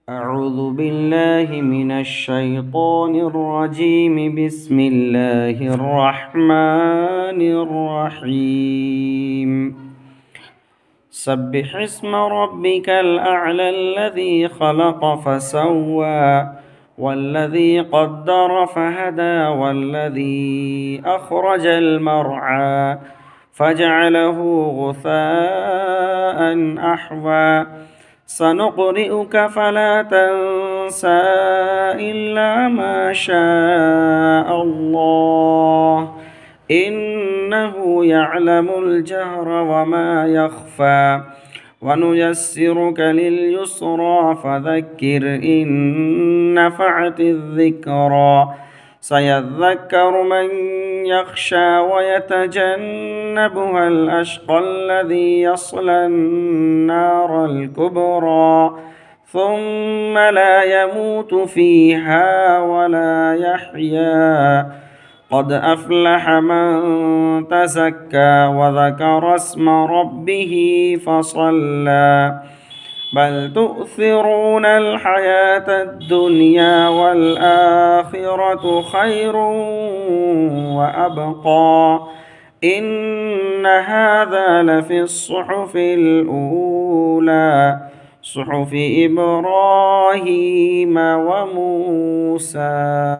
أعوذ بالله من الشيطان الرجيم. بسم الله الرحمن الرحيم. سبح اسم ربك الأعلى الذي خلق فسوى والذي قدر فهدى والذي أخرج المرعى فجعله غثاء أحوى. سنقرئك فلا تنسى إلا ما شاء الله إنه يعلم الجهر وما يخفى. ونيسرك لليسرى فذكر إن نفعت الذكرى. سيذكر من يخشى ويتجنبها الأشقى الذي يصلى النار الكبرى ثم لا يموت فيها ولا يحيا. قد أفلح من تزكى وذكر اسم ربه فصلى. بل تؤثرون الحياة الدنيا والآخرة خير وأبقى. إن هذا لفي الصحف الأولى صحف إبراهيم وموسى.